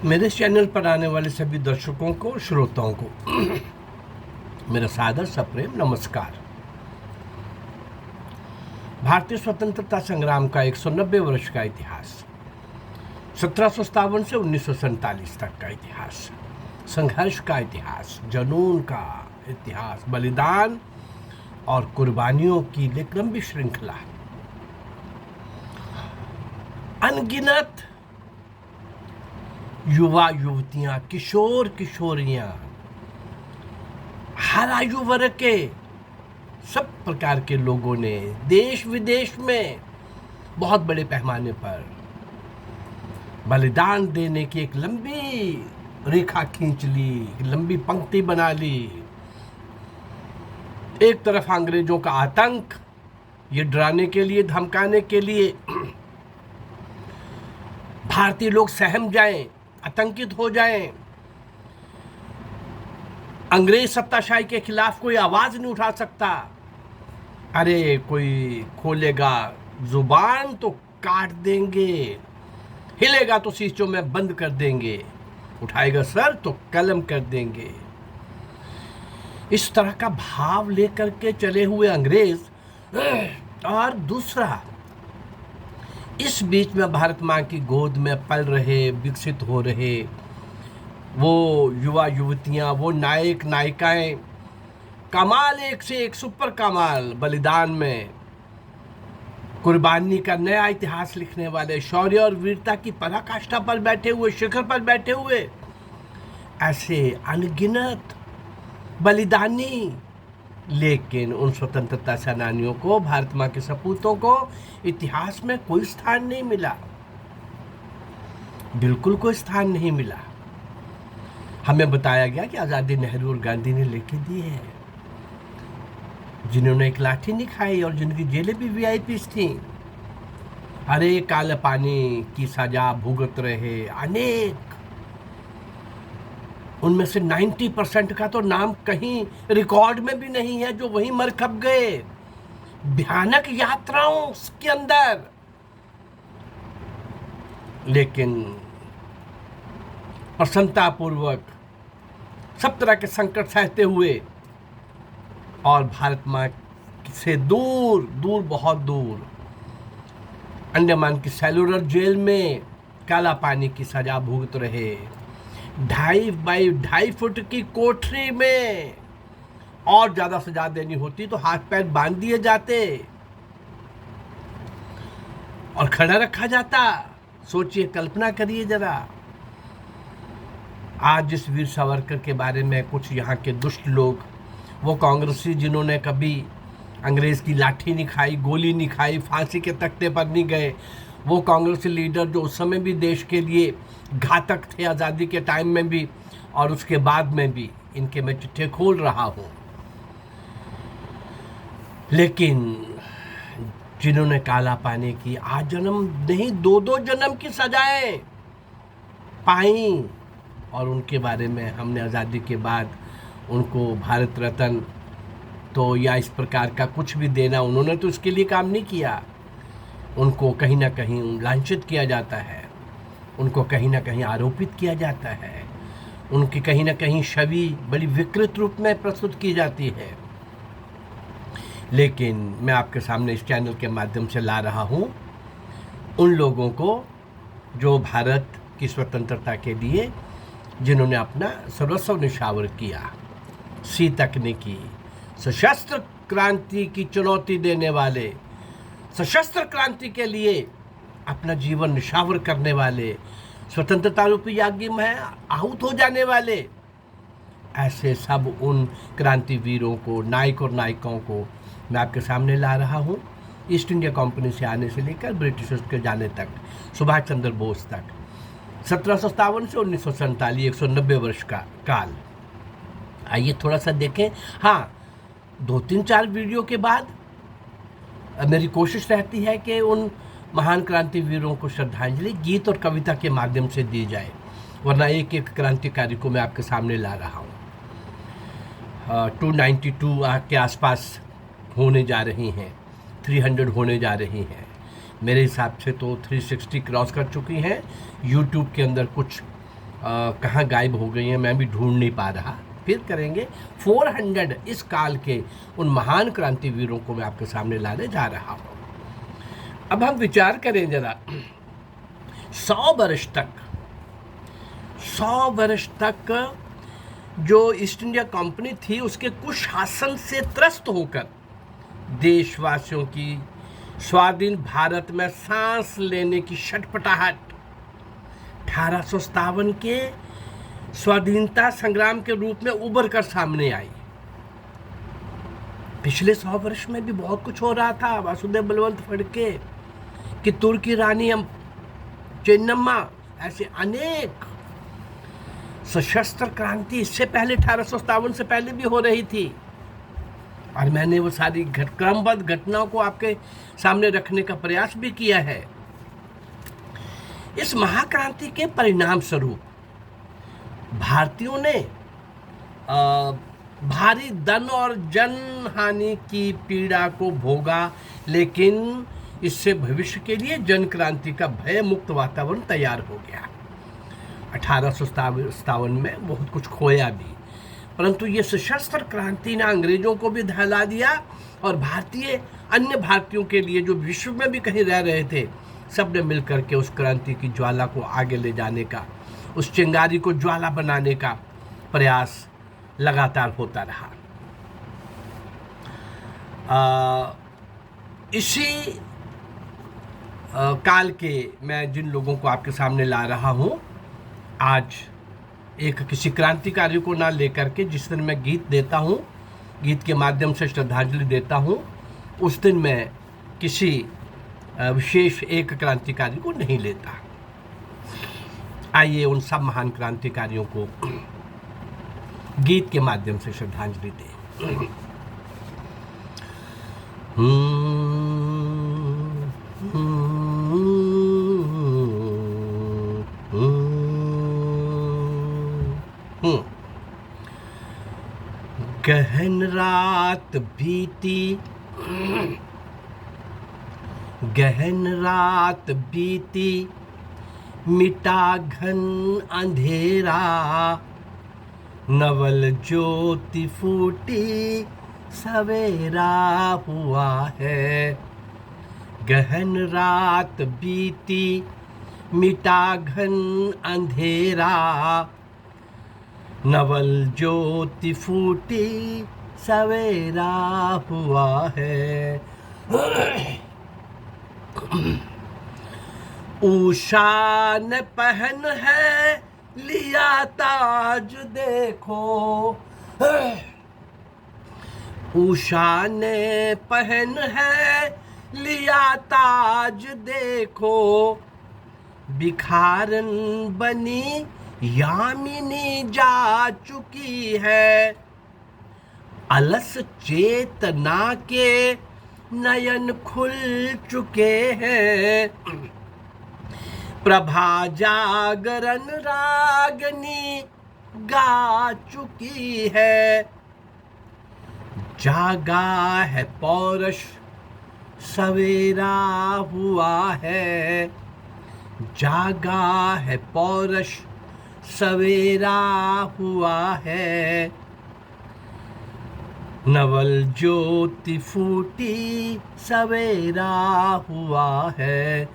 मेरे इस चैनल पर आने वाले सभी दर्शकों को, श्रोताओं को मेरा सादर सप्रेम नमस्कार। भारतीय स्वतंत्रता संग्राम का 190 वर्ष का इतिहास, 1757 से 1947 तक का इतिहास, संघर्ष का इतिहास, जुनून का इतिहास, बलिदान और कुर्बानियों की एक लंबी श्रृंखला। अनगिनत युवा युवतियां, किशोर किशोरियां, हर आयु वर्ग के सब प्रकार के लोगों ने देश विदेश में बहुत बड़े पैमाने पर बलिदान देने की एक लंबी रेखा खींच ली, लंबी पंक्ति बना ली। एक तरफ अंग्रेजों का आतंक, ये डराने के लिए, धमकाने के लिए भारतीय लोग सहम जाएं, आतंकित हो जाएं, अंग्रेज सत्ताशाही के खिलाफ कोई आवाज नहीं उठा सकता। अरे कोई खोलेगा जुबान तो काट देंगे, हिलेगा तो शीशों में बंद कर देंगे, उठाएगा सर तो कलम कर देंगे। इस तरह का भाव लेकर के चले हुए अंग्रेज, और दूसरा इस बीच में भारत माँ की गोद में पल रहे, विकसित हो रहे वो युवा युवतियाँ, वो नायक नायिकाएं, कमाल एक से एक सुपर कमाल बलिदान में कुर्बानी का नया इतिहास लिखने वाले, शौर्य और वीरता की पराकाष्ठा पर बैठे हुए, शिखर पर बैठे हुए ऐसे अनगिनत बलिदानी। लेकिन उन स्वतंत्रता सेनानियों को, भारत माँ के सपूतों को इतिहास में कोई स्थान नहीं मिला, बिल्कुल कोई स्थान नहीं मिला। हमें बताया गया कि आज़ादी नेहरू और गांधी ने लेके दी है, जिन्होंने एक लाठी नहीं खाई और जिनकी जेलें भी वीआईपीस थी। अरे काले पानी की सजा भुगत रहे अनेक, उनमें से 90% का तो नाम कहीं रिकॉर्ड में भी नहीं है, जो वहीं मर खप गए भयानक यात्राओं के अंदर। लेकिन प्रसन्नतापूर्वक सब तरह के संकट सहते हुए और भारत माँ से दूर दूर, बहुत दूर, अंडमान की सेलुलर जेल में काला पानी की सजा भुगत रहे, 2.5 बाई 2.5 फुट की कोठरी में, और ज्यादा सजा देनी होती तो हाथ पैर बांध दिए जाते और खड़ा रखा जाता। सोचिए, कल्पना करिए जरा। आज जिस वीर सावरकर के बारे में कुछ यहाँ के दुष्ट लोग, वो कांग्रेसी जिन्होंने कभी अंग्रेज की लाठी नहीं खाई, गोली नहीं खाई, फांसी के तख्ते पर नहीं गए, वो कांग्रेसी लीडर जो उस समय भी देश के लिए घातक थे, आज़ादी के टाइम में भी और उसके बाद में भी, इनके मैं चिट्ठे खोल रहा हूँ। लेकिन जिन्होंने काला पानी की आज जन्म नहीं, 2-2 जन्म की सजाएं पाई, और उनके बारे में हमने आज़ादी के बाद उनको भारत रत्न तो या इस प्रकार का कुछ भी देना, उन्होंने तो उसके लिए काम नहीं किया। उनको कहीं ना कहीं लांछित किया जाता है, उनको कहीं ना कहीं आरोपित किया जाता है, उनकी कहीं ना कहीं छवि बड़ी विकृत रूप में प्रस्तुत की जाती है। लेकिन मैं आपके सामने इस चैनल के माध्यम से ला रहा हूँ उन लोगों को जो भारत की स्वतंत्रता के लिए, जिन्होंने अपना सर्वस्व निछावर किया, सी तकनीकी सशस्त्र क्रांति की चुनौती देने वाले, सशस्त्र क्रांति के लिए अपना जीवन निछावर करने वाले, स्वतंत्रता रूपी याज्ञ में आहूत हो जाने वाले, ऐसे सब उन क्रांतिवीरों को, नायक और नायिकाओं को मैं आपके सामने ला रहा हूँ। ईस्ट इंडिया कंपनी से आने से लेकर ब्रिटिशर्स के जाने तक, सुभाष चंद्र बोस तक, 1757 से 1947, 190 वर्ष का काल। आइए थोड़ा सा देखें। हाँ, 2-3-4 वीडियो के बाद मेरी कोशिश रहती है कि उन महान क्रांतिवीरों को श्रद्धांजलि गीत और कविता के माध्यम से दी जाए, वरना एक एक क्रांतिकारी को मैं आपके सामने ला रहा हूँ। 292 के आसपास होने जा रही हैं, 300 होने जा रही हैं। मेरे हिसाब से तो 360 क्रॉस कर चुकी हैं। यूट्यूब के अंदर कुछ कहाँ गायब हो गई हैं, मैं भी ढूंढ नहीं पा रहा। फिर करेंगे 400 इस काल के उन महान क्रांतिवीरों को मैं आपके सामने लाने जा रहा हूँ। अब हम विचार करें जरा, 100 वर्ष तक जो ईस्ट इंडिया कंपनी थी उसके कुशासन से त्रस्त होकर देशवासियों की स्वाधीन भारत में सांस लेने की छटपटाहट 1857 के स्वाधीनता संग्राम के रूप में उभर कर सामने आई। पिछले 100 वर्ष में भी बहुत कुछ हो रहा था। वासुदेव बलवंत फड़के, कित्तूर की रानी चेन्नम्मा, ऐसे अनेक सशस्त्र क्रांति इससे पहले 1857 से पहले भी हो रही थी, और मैंने वो सारी क्रमबद्ध घटनाओं को आपके सामने रखने का प्रयास भी किया है। इस महाक्रांति के परिणाम स्वरूप भारतीयों ने भारी धन और जन हानि की पीड़ा को भोगा, लेकिन इससे भविष्य के लिए जन क्रांति का भय मुक्त वातावरण तैयार हो गया। 1857 में बहुत कुछ खोया भी, परंतु ये सशस्त्र क्रांति ने अंग्रेजों को भी दहला दिया, और अन्य भारतीयों के लिए जो विश्व में भी कहीं रह रहे थे, सब ने मिलकर के उस क्रांति की ज्वाला को आगे ले जाने का, उस चिंगारी को ज्वाला बनाने का प्रयास लगातार होता रहा। इसी काल के मैं जिन लोगों को आपके सामने ला रहा हूँ, आज एक किसी क्रांतिकारी को ना लेकर के, जिस दिन मैं गीत देता हूँ, गीत के माध्यम से श्रद्धांजलि देता हूँ, उस दिन मैं किसी विशेष एक क्रांतिकारी को नहीं लेता। आइए उन सब महान क्रांतिकारियों को गीत के माध्यम से श्रद्धांजलि दें। गहन रात बीती, गहन रात बीती, मिटा घन अंधेरा, नवल ज्योति फूटी, सवेरा हुआ है। गहन रात बीती, मिटा घन अंधेरा, नवल ज्योति फूटी, सवेरा हुआ है। उषा ने पहन है लिया ताज देखो, उषा ने पहन है लिया ताज देखो, बिखारन बनी यामिनी जा चुकी है, अलस चेतना के नयन खुल चुके हैं, प्रभा जागरण रागनी गा चुकी है, जागा है पौरुष सवेरा हुआ है, जागा है पौरुष सवेरा हुआ है, नवल ज्योति फूटी, सवेरा हुआ है।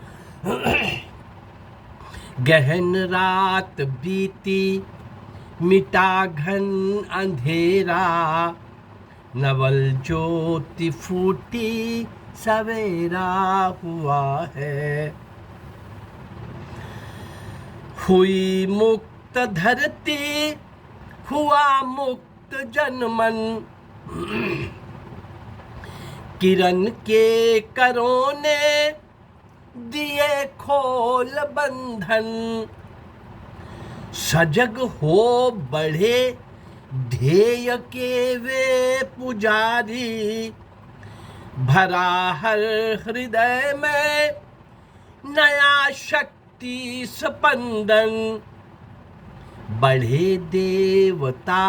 गहन रात बीती, मिटा घन अंधेरा, नवल ज्योति फूटी, सवेरा हुआ है। हुई मुक्त धरती, हुआ मुक्त जनमन, किरण के करों ने दिए खोल बंधन, सजग हो बढ़े ध्येय के वे पुजारी, भरा हर हृदय में नया शक्ति स्पंदन, बढ़े देवता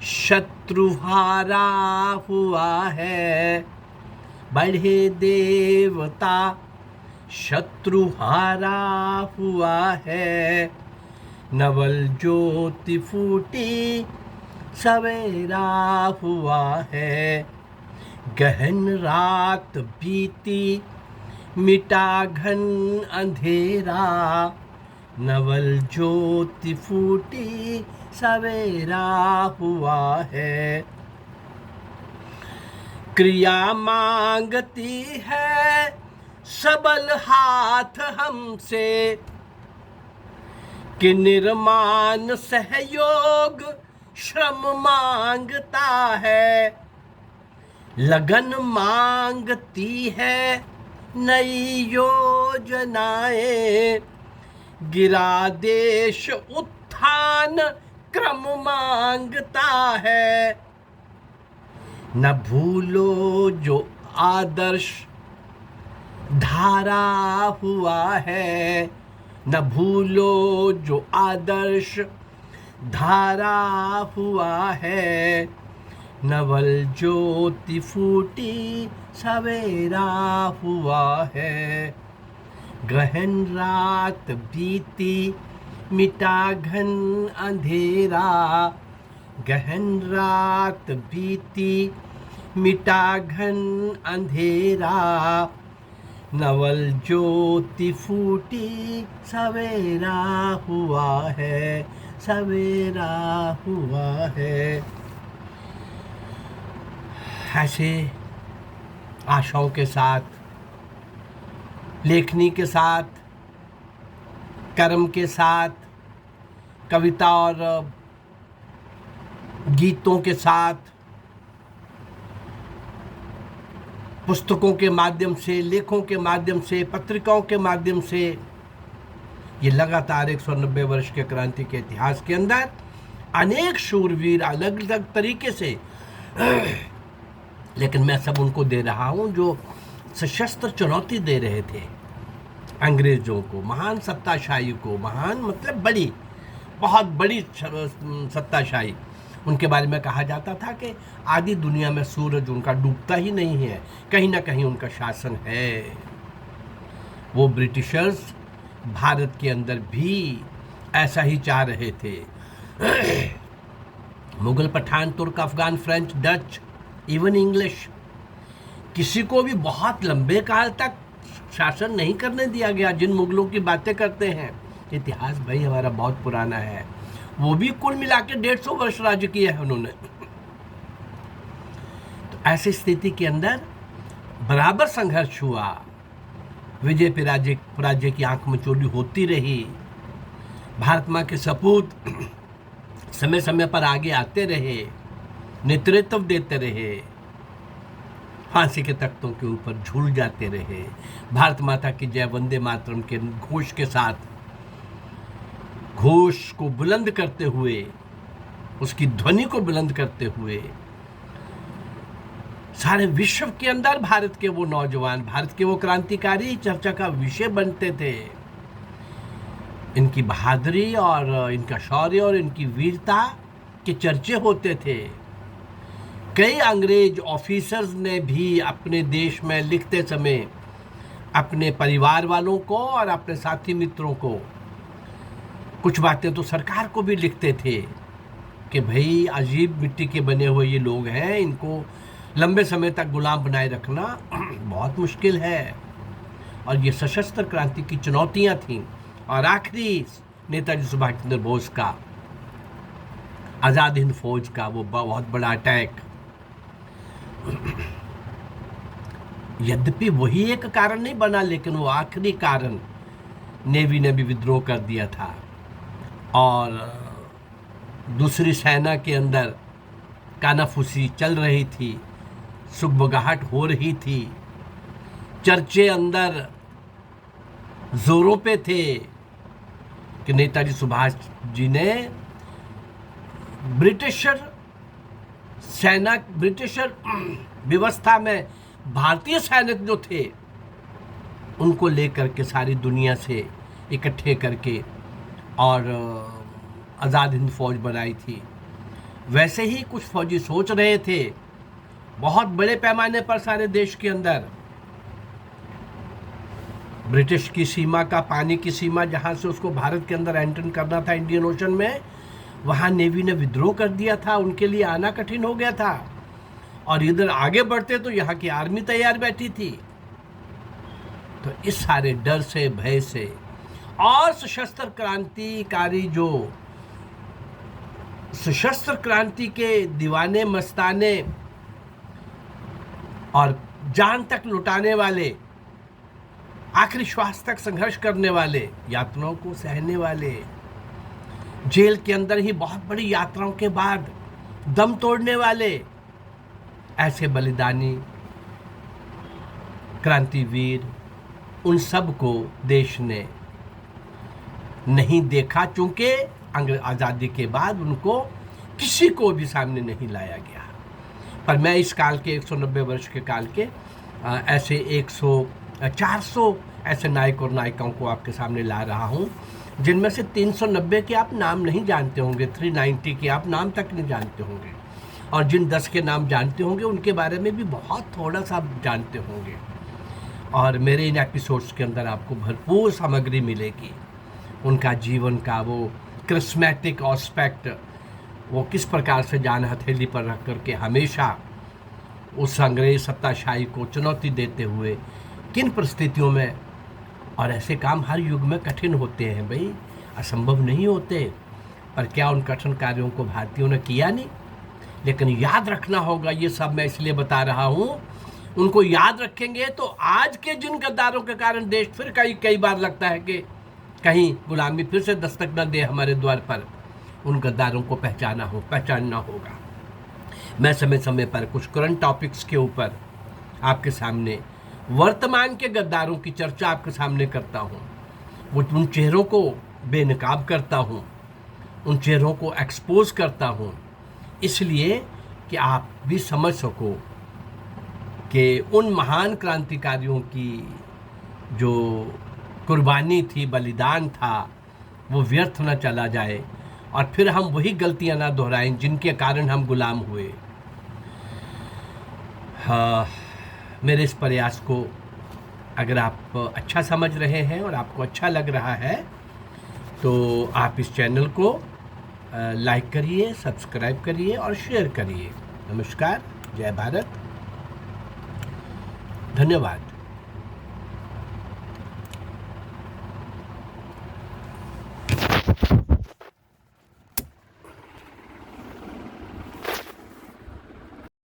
शत्रुहारा हुआ है, बढ़े देवता शत्रुहारा हुआ है, नवल ज्योति फूटी सवेरा हुआ है, गहन रात बीती मिटा घन अंधेरा, नवल ज्योति फूटी सवेरा हुआ है। क्रिया मांगती है सबल हाथ हमसे, कि निर्माण सहयोग श्रम मांगता है, लगन मांगती है नई योजनाएं, गिरा देश उत्थान क्रम मांगता है। न भूलो जो आदर्श धारा हुआ है, न भूलो जो आदर्श धारा हुआ है, नवल ज्योति फूटी सवेरा हुआ है, गहन रात बीती मिटा घन अंधेरा, गहन रात बीती मिटा घन अंधेरा, नवल ज्योति फूटी सवेरा हुआ है, सवेरा हुआ है। ऐसे आशाओं के साथ, लेखनी के साथ, कर्म के साथ, कविता और गीतों के साथ, पुस्तकों के माध्यम से, लेखों के माध्यम से, पत्रिकाओं के माध्यम से, ये लगातार 190 वर्ष के क्रांति के इतिहास के अंदर अनेक शूरवीर अलग अलग तरीके से, लेकिन मैं सब उनको दे रहा हूँ जो सशस्त्र चुनौती दे रहे थे अंग्रेजों को, महान सत्ताशाही को, महान मतलब बड़ी, बहुत बड़ी सत्ताशाही। उनके बारे में कहा जाता था कि आधी दुनिया में सूरज उनका डूबता ही नहीं है, कहीं ना कहीं उनका शासन है। वो ब्रिटिशर्स भारत के अंदर भी ऐसा ही चाह रहे थे। मुगल, पठान, तुर्क, Afghan, French, Dutch, even English, किसी को भी बहुत लंबे काल तक शासन नहीं करने दिया गया। जिन मुगलों की बातें करते हैं, इतिहास भाई हमारा बहुत पुराना है, वो भी कुल मिला के 150 वर्ष राज्य किया है उन्होंने। तो ऐसी स्थिति के अंदर बराबर संघर्ष हुआ, विजय पराजय की आंख मचोली होती रही। भारत माँ के सपूत समय समय पर आगे आते रहे, नेतृत्व देते रहे, फांसी के तख्तों के ऊपर झूल जाते रहे, भारत माता की जय वंदे मातरम के घोष के साथ, घोष को बुलंद करते हुए, उसकी ध्वनि को बुलंद करते हुए सारे विश्व के अंदर भारत के वो नौजवान, भारत के वो क्रांतिकारी चर्चा का विषय बनते थे। इनकी बहादुरी और इनका शौर्य और इनकी वीरता के चर्चे होते थे। कई अंग्रेज ऑफिसर्स ने भी अपने देश में लिखते समय अपने परिवार वालों को और अपने साथी मित्रों को कुछ बातें तो सरकार को भी लिखते थे कि भाई अजीब मिट्टी के बने हुए ये लोग हैं, इनको लंबे समय तक गुलाम बनाए रखना बहुत मुश्किल है। और ये सशस्त्र क्रांति की चुनौतियां थीं। और आखिरी नेताजी सुभाष चंद्र बोस का आज़ाद हिंद फौज का वो बहुत बड़ा अटैक, यद्यपि वही एक कारण नहीं बना, लेकिन वो आखिरी कारण, नेवी ने भी विद्रोह कर दिया था और दूसरी सेना के अंदर कानाफूसी चल रही थी, सुगबुगाहट हो रही थी, चर्चे अंदर जोरों पे थे कि नेताजी सुभाष जी ने ब्रिटिशर व्यवस्था में भारतीय सैनिक जो थे उनको लेकर के सारी दुनिया से इकट्ठे करके और आज़ाद हिंद फौज बनाई थी। वैसे ही कुछ फौजी सोच रहे थे बहुत बड़े पैमाने पर सारे देश के अंदर ब्रिटिश की सीमा का पानी की सीमा जहाँ से उसको भारत के अंदर एंटर करना था इंडियन ओशन में, वहाँ नेवी ने विद्रोह कर दिया था, उनके लिए आना कठिन हो गया था। और इधर आगे बढ़ते तो यहाँ की आर्मी तैयार बैठी थी। तो इस सारे डर से, भय से और सशस्त्र क्रांतिकारी जो सशस्त्र क्रांति के दीवाने, मस्ताने और जान तक लुटाने वाले, आखिरी श्वास तक संघर्ष करने वाले, यातनाओं को सहने वाले, जेल के अंदर ही बहुत बड़ी यात्राओं के बाद दम तोड़ने वाले, ऐसे बलिदानी क्रांतिवीर, उन सब को देश ने नहीं देखा, चूंकि आज़ादी के बाद उनको किसी को भी सामने नहीं लाया गया। पर मैं इस काल के 190 वर्ष के काल के ऐसे 400 ऐसे नायक और नायिकाओं को आपके सामने ला रहा हूँ, जिनमें से 390 के आप नाम नहीं जानते होंगे, 390 के आप नाम तक नहीं जानते होंगे, और जिन 10 के नाम जानते होंगे उनके बारे में भी बहुत थोड़ा सा जानते होंगे। और मेरे इन एपिसोड्स के अंदर आपको भरपूर सामग्री मिलेगी, उनका जीवन का वो क्रिस्मेटिक ऑस्पेक्ट, वो किस प्रकार से जान हथेली पर रख करके हमेशा उस अंग्रेज सत्ताशाही को चुनौती देते हुए किन परिस्थितियों में, और ऐसे काम हर युग में कठिन होते हैं भाई, असंभव नहीं होते, पर क्या उन कठिन कार्यों को भारतीयों ने किया नहीं? लेकिन याद रखना होगा, ये सब मैं इसलिए बता रहा हूँ, उनको याद रखेंगे तो आज के जिन गद्दारों के कारण देश फिर कई बार लगता है कि कहीं गुलामी फिर से दस्तक न दे हमारे द्वार पर, उन गद्दारों को पहचानना होगा। मैं समय समय पर कुछ करंट टॉपिक्स के ऊपर आपके सामने वर्तमान के गद्दारों की चर्चा आपके सामने करता हूँ, वो उन चेहरों को बेनकाब करता हूँ, उन चेहरों को एक्सपोज करता हूँ, इसलिए कि आप भी समझ सको कि उन महान क्रांतिकारियों की जो कुर्बानी थी, बलिदान था, वो व्यर्थ न चला जाए और फिर हम वही गलतियां ना दोहराएं जिनके कारण हम गुलाम हुए। हाँ, मेरे इस प्रयास को अगर आप अच्छा समझ रहे हैं और आपको अच्छा लग रहा है तो आप इस चैनल को लाइक करिए, सब्सक्राइब करिए और शेयर करिए। नमस्कार, जय भारत, धन्यवाद।